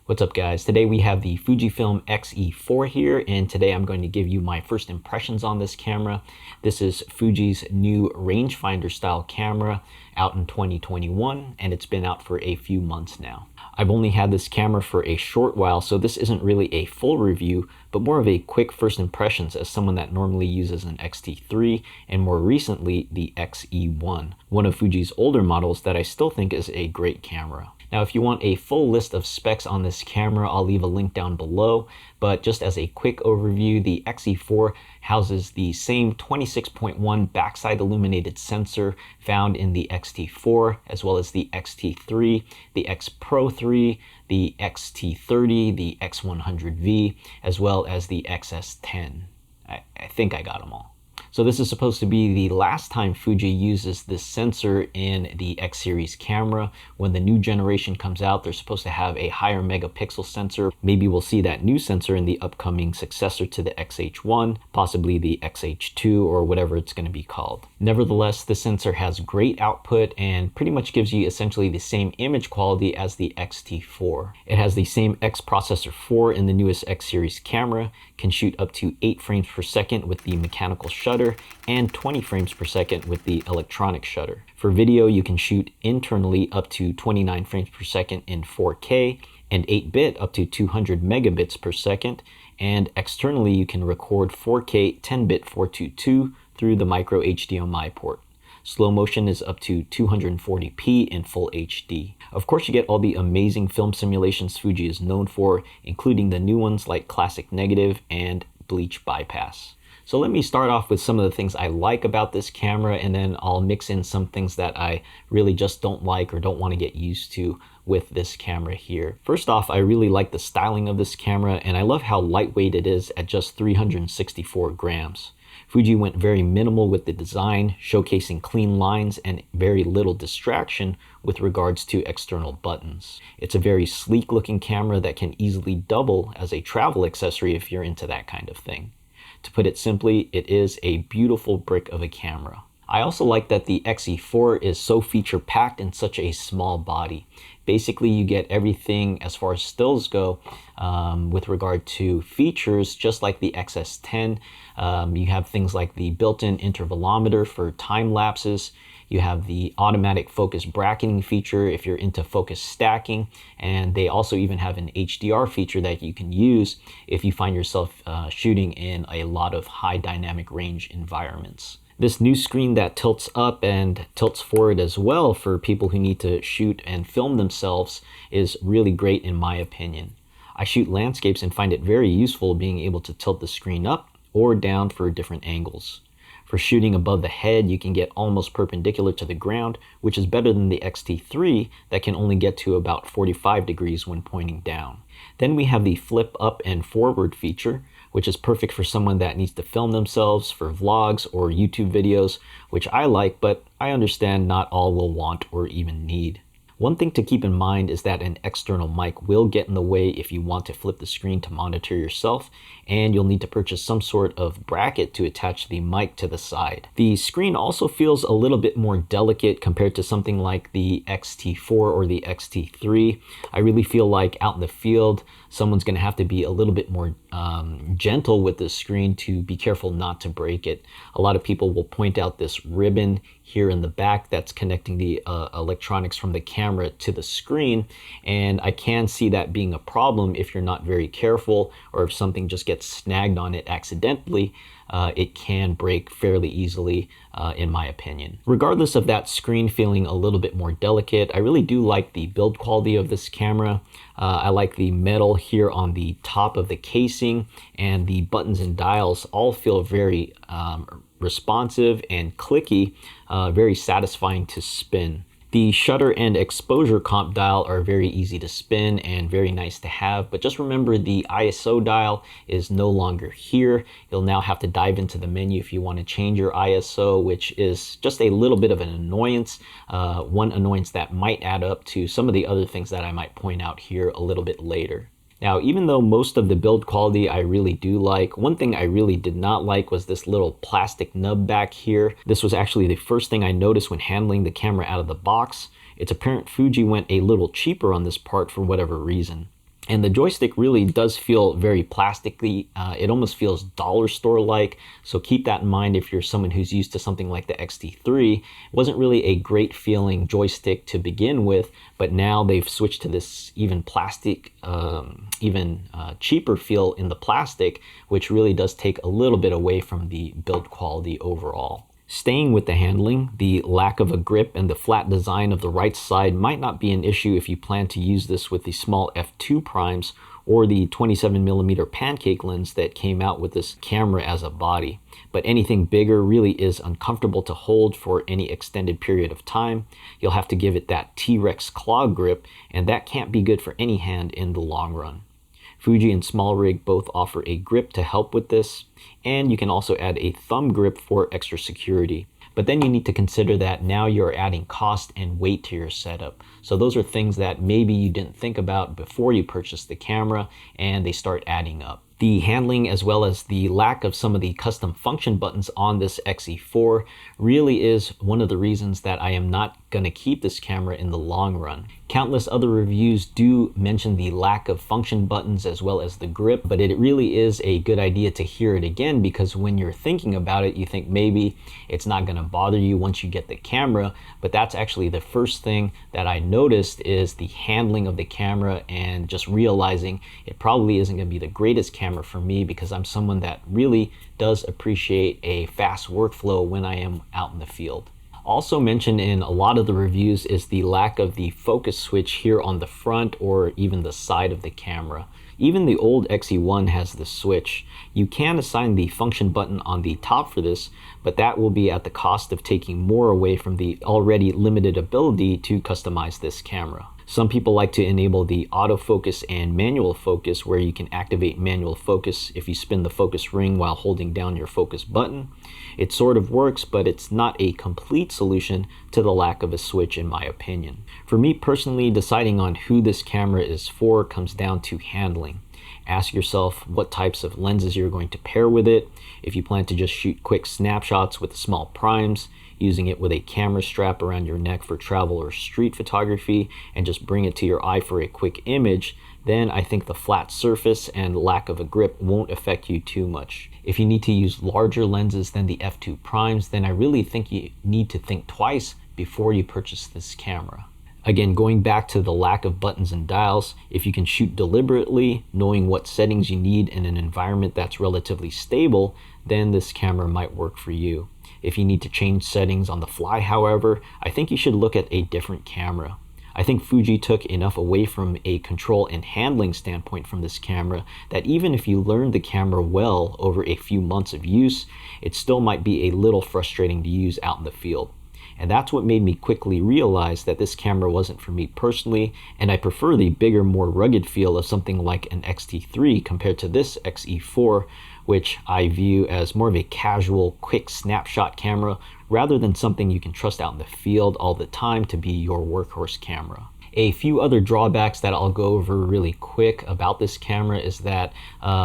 What's up guys? Today we have the Fujifilm XE4 here, and today I'm going to give you my first impressions on this camera. This is Fuji's new rangefinder style camera out in 2021, and it's been out for a few months now. I've only had this camera for a short while, so this isn't really a full review, but more of a quick first impressions as someone that normally uses an XT3 and more recently the XE1, one of Fuji's older models that I still think is a great camera. Now, if you want a full list of specs on this camera, I'll leave a link down below, but just as a quick overview, the XE4 houses the same 26.1 backside illuminated sensor found in the XT4, as well as the XT3, the X Pro 3, the XT30, the X100V, as well as the XS10. I think I got them all. So this is supposed to be the last time Fuji uses this sensor in the X series camera. When the new generation comes out, they're supposed to have a higher megapixel sensor. Maybe we'll see that new sensor in the upcoming successor to the XH1, possibly the XH2 or whatever it's going to be called. Nevertheless, the sensor has great output and pretty much gives you essentially the same image quality as the XT4. It has the same X processor 4 in the newest X series camera, can shoot up to 8 frames per second with the mechanical shutter and 20 frames per second with the electronic shutter. For video, you can shoot internally up to 29 frames per second in 4K and 8-bit up to 200 megabits per second, and externally you can record 4K 10-bit 422 through the micro HDMI port. Slow motion is up to 240p in full HD. Of course, you get all the amazing film simulations Fuji is known for, including the new ones like Classic Negative and Bleach Bypass. So let me start off with some of the things I like about this camera, and then I'll mix in some things that I really just don't like or don't want to get used to with this camera here. First off, I really like the styling of this camera, and I love how lightweight it is at just 364 grams. Fuji went very minimal with the design, showcasing clean lines and very little distraction with regards to external buttons. It's a very sleek looking camera that can easily double as a travel accessory if you're into that kind of thing. To put it simply, it is a beautiful brick of a camera. I also like that the XE4 is so feature-packed in such a small body. Basically, you get everything as far as stills go with regard to features, just like the XS10. You have things like the built-in intervalometer for time lapses. You have the automatic focus bracketing feature if you're into focus stacking, and they also even have an HDR feature that you can use if you find yourself shooting in a lot of high dynamic range environments. This new screen that tilts up and tilts forward as well for people who need to shoot and film themselves is really great in my opinion. I shoot landscapes and find it very useful being able to tilt the screen up or down for different angles. For shooting above the head, you can get almost perpendicular to the ground, which is better than the XT3 that can only get to about 45 degrees when pointing down. Then we have the flip up and forward feature, which is perfect for someone that needs to film themselves for vlogs or YouTube videos, which I like, but I understand not all will want or even need. One thing to keep in mind is that an external mic will get in the way if you want to flip the screen to monitor yourself, and you'll need to purchase some sort of bracket to attach the mic to the side. The screen also feels a little bit more delicate compared to something like the XT4 or the XT3. I really feel like out in the field, someone's going to have to be a little bit more gentle with the screen to be careful not to break it. A lot of people will point out this ribbon here in the back that's connecting the electronics from the camera to the screen, and I can see that being a problem if you're not very careful, or if something just gets snagged on it accidentally. It can break fairly easily, in my opinion. Regardless of that screen feeling a little bit more delicate, I really do like the build quality of this camera. I like the metal here on the top of the casing, and the buttons and dials all feel very responsive and clicky, very satisfying to spin. The shutter and exposure comp dial are very easy to spin and very nice to have, but just remember the ISO dial is no longer here. You'll now have to dive into the menu if you want to change your ISO, which is just a little bit of an annoyance. One annoyance that might add up to some of the other things that I might point out here a little bit later. Now, even though most of the build quality I really do like, one thing I really did not like was this little plastic nub back here. This was actually the first thing I noticed when handling the camera out of the box. It's apparent Fuji went a little cheaper on this part for whatever reason. And the joystick really does feel very plasticky. It almost feels dollar store like. So keep that in mind if you're someone who's used to something like the XT3. It wasn't really a great feeling joystick to begin with, but now they've switched to this even plastic, cheaper feel in the plastic, which really does take a little bit away from the build quality overall. Staying with the handling, the lack of a grip and the flat design of the right side might not be an issue if you plan to use this with the small f2 primes or the 27mm pancake lens that came out with this camera as a body. But anything bigger really is uncomfortable to hold for any extended period of time. You'll have to give it that T-Rex claw grip, and that can't be good for any hand in the long run. Fuji and SmallRig both offer a grip to help with this, and you can also add a thumb grip for extra security. But then you need to consider that now you're adding cost and weight to your setup. So those are things that maybe you didn't think about before you purchased the camera, and they start adding up. The handling, as well as the lack of some of the custom function buttons on this XE4, really is one of the reasons that I am not going to keep this camera in the long run. Countless other reviews do mention the lack of function buttons as well as the grip, but it really is a good idea to hear it again, because when you're thinking about it, you think maybe it's not going to bother you once you get the camera, but that's actually the first thing that I noticed is the handling of the camera, and just realizing it probably isn't going to be the greatest camera for me, because I'm someone that really does appreciate a fast workflow when I am out in the field. Also mentioned in a lot of the reviews is the lack of the focus switch here on the front or even the side of the camera. Even the old XE1 has this switch. You can assign the function button on the top for this, but that will be at the cost of taking more away from the already limited ability to customize this camera. Some people like to enable the autofocus and manual focus, where you can activate manual focus if you spin the focus ring while holding down your focus button. It sort of works, but it's not a complete solution to the lack of a switch, in my opinion. For me personally, deciding on who this camera is for comes down to handling. Ask yourself what types of lenses you're going to pair with it. If you plan to just shoot quick snapshots with small primes, using it with a camera strap around your neck for travel or street photography, and just bring it to your eye for a quick image, then I think the flat surface and lack of a grip won't affect you too much. If you need to use larger lenses than the f2 primes, then I really think you need to think twice before you purchase this camera. Again, going back to the lack of buttons and dials, if you can shoot deliberately, knowing what settings you need in an environment that's relatively stable, then this camera might work for you. If you need to change settings on the fly, however, I think you should look at a different camera. I think Fuji took enough away from a control and handling standpoint from this camera that even if you learned the camera well over a few months of use, it still might be a little frustrating to use out in the field. And that's what made me quickly realize that this camera wasn't for me personally, and I prefer the bigger, more rugged feel of something like an XT3 compared to this XE4, which I view as more of a casual, quick snapshot camera rather than something you can trust out in the field all the time to be your workhorse camera. A few other drawbacks that I'll go over really quick about this camera is that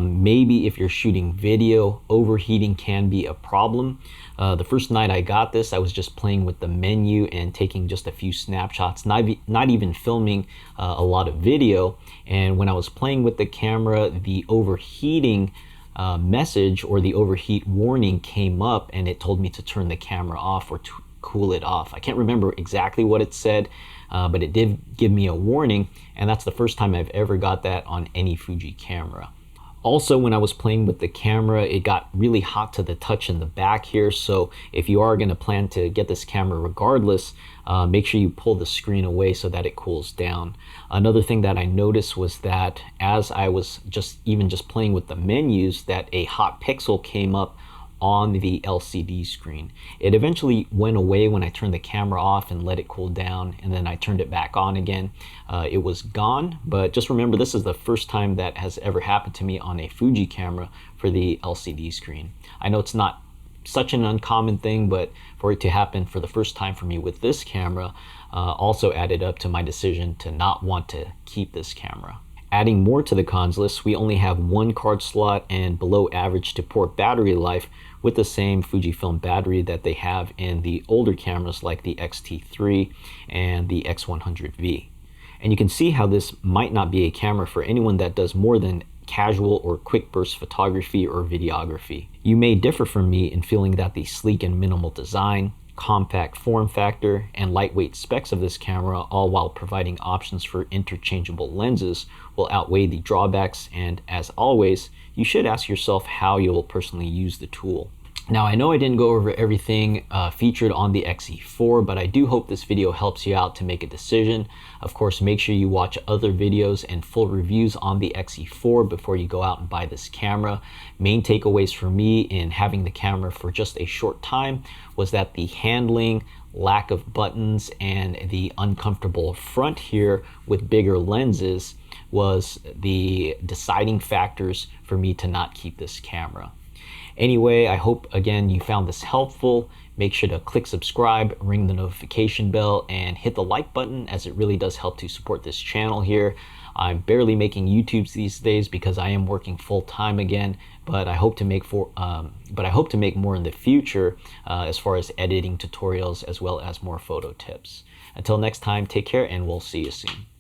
maybe if you're shooting video, overheating can be a problem. The first night I got this, I was just playing with the menu and taking just a few snapshots, not even filming a lot of video. And when I was playing with the camera, the overheating message or the overheat warning came up, and it told me to turn the camera off or to cool it off. I can't remember exactly what it said, but it did give me a warning, and that's the first time I've ever got that on any Fuji camera. Also, when I was playing with the camera, it got really hot to the touch in the back here, so if you are going to plan to get this camera regardless, make sure you pull the screen away so that it cools down. Another thing that I noticed was that as I was just playing with the menus, that a hot pixel came up on the LCD screen. It eventually went away when I turned the camera off and let it cool down, and then I turned it back on again. It was gone, but just remember, this is the first time that has ever happened to me on a Fuji camera for the LCD screen. I know it's not such an uncommon thing, but for it to happen for the first time for me with this camera also added up to my decision to not want to keep this camera. Adding more to the cons list, we only have one card slot and below average to port battery life with the same Fujifilm battery that they have in the older cameras like the XT3 and the X100V. And you can see how this might not be a camera for anyone that does more than casual or quick burst photography or videography. You may differ from me in feeling that the sleek and minimal design, compact form factor, and lightweight specs of this camera, all while providing options for interchangeable lenses, will outweigh the drawbacks, and as always, you should ask yourself how you'll personally use the tool. Now, I know I didn't go over everything featured on the XE4, but I do hope this video helps you out to make a decision. Of course, make sure you watch other videos and full reviews on the XE4 before you go out and buy this camera. Main takeaways for me in having the camera for just a short time was that the handling, lack of buttons, and the uncomfortable front here with bigger lenses was the deciding factors for me to not keep this camera. Anyway, I hope, again, you found this helpful. Make sure to click subscribe, ring the notification bell, and hit the like button, as it really does help to support this channel here. I'm barely making YouTubes these days because I am working full-time again, but I hope to make more in the future as far as editing tutorials as well as more photo tips. Until next time, take care, and we'll see you soon.